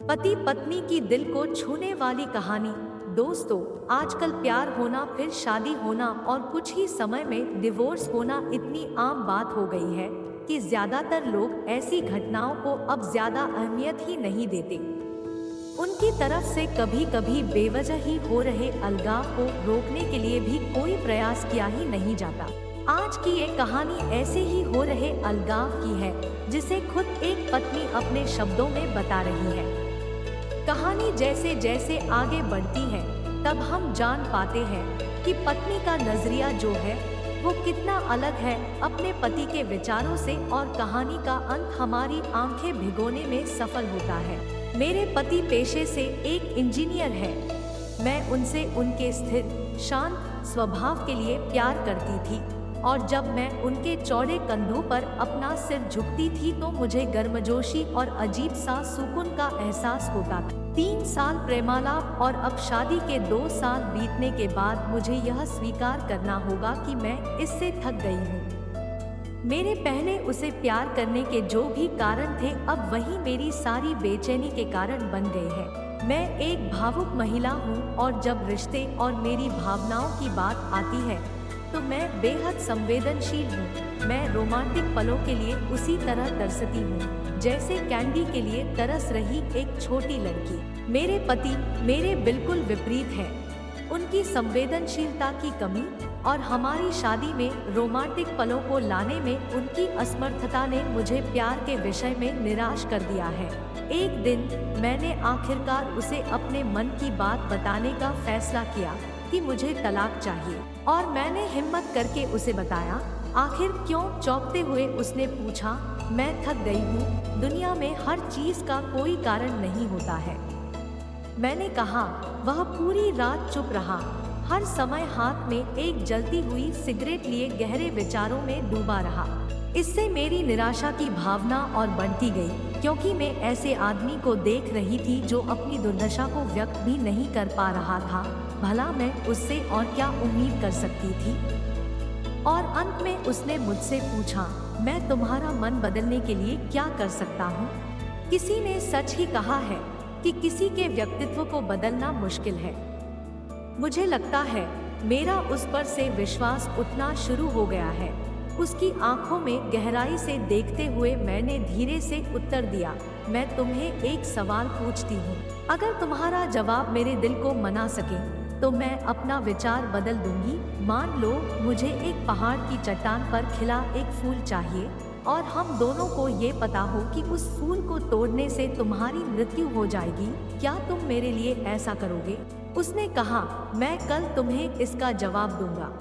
पति पत्नी की दिल को छूने वाली कहानी। दोस्तों, आजकल प्यार होना, फिर शादी होना और कुछ ही समय में डिवोर्स होना इतनी आम बात हो गई है कि ज्यादातर लोग ऐसी घटनाओं को अब ज्यादा अहमियत ही नहीं देते। उनकी तरफ से कभी कभी बेवजह ही हो रहे अलगाव को रोकने के लिए भी कोई प्रयास किया ही नहीं जाता। आज की ये कहानी ऐसे ही हो रहे अलगाव की है, जिसे खुद एक पत्नी अपने शब्दों में बता रही है। कहानी जैसे जैसे आगे बढ़ती है, तब हम जान पाते हैं कि पत्नी का नजरिया जो है वो कितना अलग है अपने पति के विचारों से, और कहानी का अंत हमारी आंखें भिगोने में सफल होता है। मेरे पति पेशे से एक इंजीनियर है। मैं उनसे उनके स्थिर शांत स्वभाव के लिए प्यार करती थी, और जब मैं उनके चौड़े कंधों पर अपना सिर झुकती थी तो मुझे गर्मजोशी और अजीब सा सुकून का एहसास होता था। 3 साल प्रेमालाप और अब शादी के 2 साल बीतने के बाद मुझे यह स्वीकार करना होगा कि मैं इससे थक गई हूँ। मेरे पहले उसे प्यार करने के जो भी कारण थे, अब वही मेरी सारी बेचैनी के कारण बन गए हैं। मैं एक भावुक महिला हूँ, और जब रिश्ते और मेरी भावनाओं की बात आती है तो मैं बेहद संवेदनशील हूँ। मैं रोमांटिक पलों के लिए उसी तरह तरसती हूँ जैसे कैंडी के लिए तरस रही एक छोटी लड़की। मेरे पति मेरे बिल्कुल विपरीत हैं। उनकी संवेदनशीलता की कमी और हमारी शादी में रोमांटिक पलों को लाने में उनकी असमर्थता ने मुझे प्यार के विषय में निराश कर दिया है। एक दिन मैंने आखिरकार उसे अपने मन की बात बताने का फैसला किया कि मुझे तलाक चाहिए, और मैंने हिम्मत करके उसे बताया। आखिर क्यों? चौंकते हुए उसने पूछा। मैं थक गई हूँ, दुनिया में हर चीज का कोई कारण नहीं होता है। मैंने कहा। वह पूरी रात चुप रहा, हर समय हाथ में एक जलती हुई सिगरेट लिए गहरे विचारों में डूबा रहा। इससे मेरी निराशा की भावना और बढ़ती गई, क्योंकि मैं ऐसे आदमी को देख रही थी जो अपनी दुर्दशा को व्यक्त भी नहीं कर पा रहा था। भला मैं उससे और क्या उम्मीद कर सकती थी? और अंत में उसने मुझसे पूछा, मैं तुम्हारा मन बदलने के लिए क्या कर सकता हूँ? किसी ने सच ही कहा है कि किसी के व्यक्तित्व को बदलना मुश्किल है। मुझे लगता है मेरा उस पर से विश्वास उठना शुरू हो गया है। उसकी आंखों में गहराई से देखते हुए मैंने धीरे से उत्तर दिया, मैं तुम्हें एक सवाल पूछती हूँ। अगर तुम्हारा जवाब मेरे दिल को मना सके तो मैं अपना विचार बदल दूंगी। मान लो मुझे एक पहाड़ की चट्टान पर खिला एक फूल चाहिए, और हम दोनों को ये पता हो कि उस फूल को तोड़ने से तुम्हारी मृत्यु हो जाएगी। क्या तुम मेरे लिए ऐसा करोगे? उसने कहा, मैं कल तुम्हें इसका जवाब दूंगा।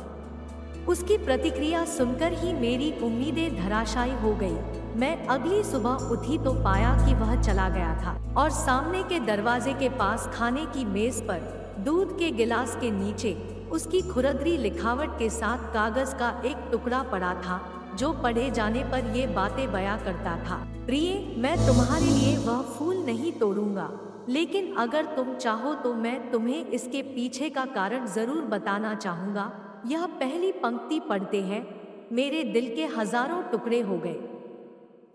उसकी प्रतिक्रिया सुनकर ही मेरी उम्मीदें धराशायी हो गई। मैं अगली सुबह उठी तो पाया कि वह चला गया था, और सामने के दरवाजे के पास खाने की मेज पर दूध के गिलास के नीचे उसकी खुरदरी लिखावट के साथ कागज का एक टुकड़ा पड़ा था, जो पढ़े जाने पर ये बातें बयां करता था। प्रिय, मैं तुम्हारे लिए वह फूल नहीं तोड़ूंगा, लेकिन अगर तुम चाहो तो मैं तुम्हें इसके पीछे का कारण जरूर बताना चाहूँगा। यह पहली पंक्ति पढ़ते हैं मेरे दिल के हजारों टुकड़े हो गए।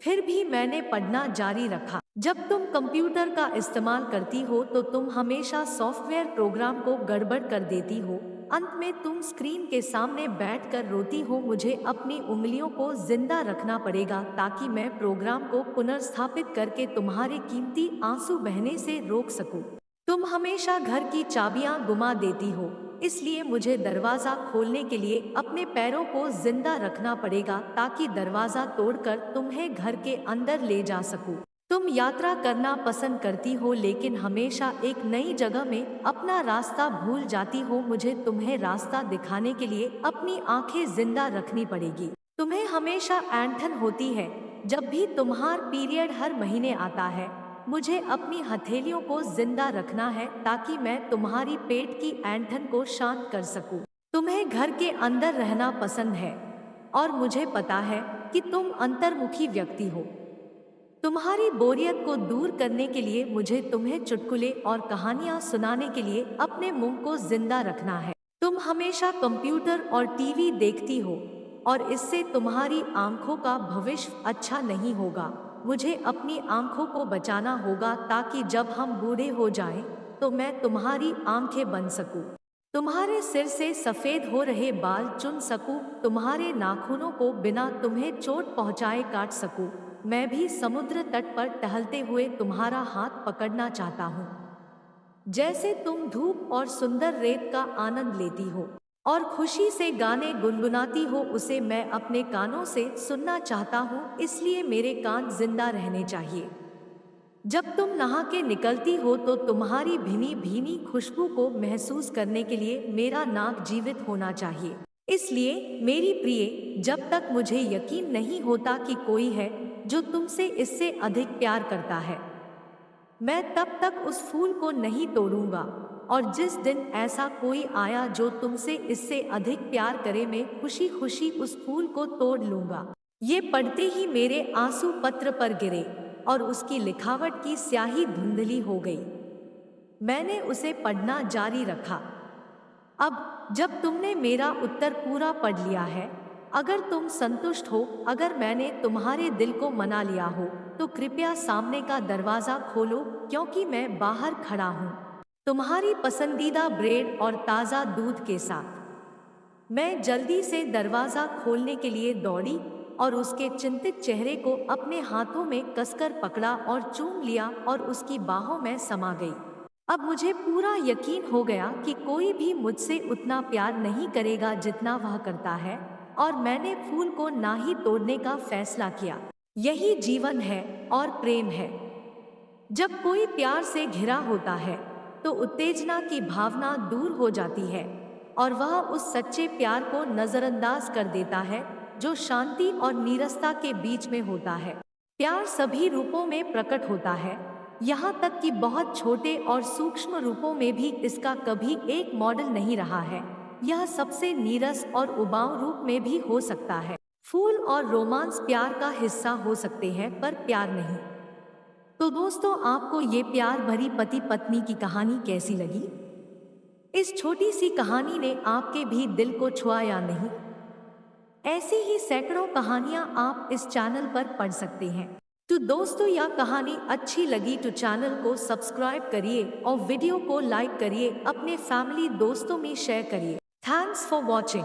फिर भी मैंने पढ़ना जारी रखा। जब तुम कंप्यूटर का इस्तेमाल करती हो तो तुम हमेशा सॉफ्टवेयर प्रोग्राम को गड़बड़ कर देती हो। अंत में तुम स्क्रीन के सामने बैठकर रोती हो। मुझे अपनी उंगलियों को जिंदा रखना पड़ेगा ताकि मैं प्रोग्राम को पुनर्स्थापित करके तुम्हारे कीमती आंसू बहने से रोक सकूं। तुम हमेशा घर की चाबियां गुमा देती हो, इसलिए मुझे दरवाजा खोलने के लिए अपने पैरों को जिंदा रखना पड़ेगा ताकि दरवाजा तोड़कर तुम्हें घर के अंदर ले जा सकूं। तुम यात्रा करना पसंद करती हो, लेकिन हमेशा एक नई जगह में अपना रास्ता भूल जाती हो। मुझे तुम्हें रास्ता दिखाने के लिए अपनी आंखें जिंदा रखनी पड़ेगी। तुम्हें हमेशा ऐंठन होती है जब भी तुम्हार पीरियड हर महीने आता है। मुझे अपनी हथेलियों को जिंदा रखना है ताकि मैं तुम्हारी पेट की ऐंठन को शांत कर सकूं। तुम्हें घर के अंदर रहना पसंद है, और मुझे पता है कि तुम अंतर्मुखी व्यक्ति हो। तुम्हारी बोरियत को दूर करने के लिए मुझे तुम्हें चुटकुले और कहानियां सुनाने के लिए अपने मुंह को जिंदा रखना है। तुम हमेशा कंप्यूटर और टीवी देखती हो, और इससे तुम्हारी आंखों का भविष्य अच्छा नहीं होगा। मुझे अपनी आंखों को बचाना होगा ताकि जब हम बूढ़े हो जाएं, तो मैं तुम्हारी आंखें बन सकूं, तुम्हारे सिर से सफेद हो रहे बाल चुन सकूं, तुम्हारे नाखूनों को बिना तुम्हें चोट पहुंचाए काट सकूं। मैं भी समुद्र तट पर टहलते हुए तुम्हारा हाथ पकड़ना चाहता हूँ, जैसे तुम धूप और सुंदर रेत का आनंद लेती हो और खुशी से गाने गुनगुनाती हो, उसे मैं अपने कानों से सुनना चाहता हूँ, इसलिए मेरे कान जिंदा रहने चाहिए। जब तुम नहा के निकलती हो तो तुम्हारी भीनी भीनी खुशबू को महसूस करने के लिए मेरा नाक जीवित होना चाहिए। इसलिए मेरी प्रिय, जब तक मुझे यकीन नहीं होता कि कोई है जो तुमसे इससे अधिक प्यार करता है, मैं तब तक उस फूल को नहीं तोड़ूंगा। और जिस दिन ऐसा कोई आया जो तुमसे इससे अधिक प्यार करे, मैं खुशी खुशी उस फूल को तोड़ लूंगा। ये पढ़ते ही मेरे आंसू पत्र पर गिरे और उसकी लिखावट की स्याही धुंधली हो गई। मैंने उसे पढ़ना जारी रखा। अब जब तुमने मेरा उत्तर पूरा पढ़ लिया है, अगर तुम संतुष्ट हो, अगर मैंने तुम्हारे दिल को मना लिया हो, तो कृपया सामने का दरवाजा खोलो, क्योंकि मैं बाहर खड़ा हूँ, तुम्हारी पसंदीदा ब्रेड और ताज़ा दूध के साथ। मैं जल्दी से दरवाजा खोलने के लिए दौड़ी और उसके चिंतित चेहरे को अपने हाथों में कसकर पकड़ा और चूम लिया और उसकी बाहों में समा गई। अब मुझे पूरा यकीन हो गया कि कोई भी मुझसे उतना प्यार नहीं करेगा जितना वह करता है, और मैंने फूल को ना ही तोड़ने का फैसला किया। यही जीवन है और प्रेम है। जब कोई प्यार से घिरा होता है तो उत्तेजना की भावना दूर हो जाती है और वह उस सच्चे प्यार को नजरअंदाज कर देता है जो शांति और नीरसता के बीच में होता है। प्यार सभी रूपों में प्रकट होता है, यहाँ तक कि बहुत छोटे और सूक्ष्म रूपों में भी इसका कभी एक मॉडल नहीं रहा है। यह सबसे नीरस और उबाऊ रूप में भी हो सकता है। फूल और रोमांस प्यार का हिस्सा हो सकते हैं, पर प्यार नहीं। तो दोस्तों, आपको ये प्यार भरी पति पत्नी की कहानी कैसी लगी? इस छोटी सी कहानी ने आपके भी दिल को छुआ या नहीं? ऐसी ही सैकड़ों कहानियां आप इस चैनल पर पढ़ सकते हैं। तो दोस्तों, यह कहानी अच्छी लगी तो चैनल को सब्सक्राइब करिए और वीडियो को लाइक करिए, अपने फैमिली दोस्तों में शेयर करिए। Thanks for watching.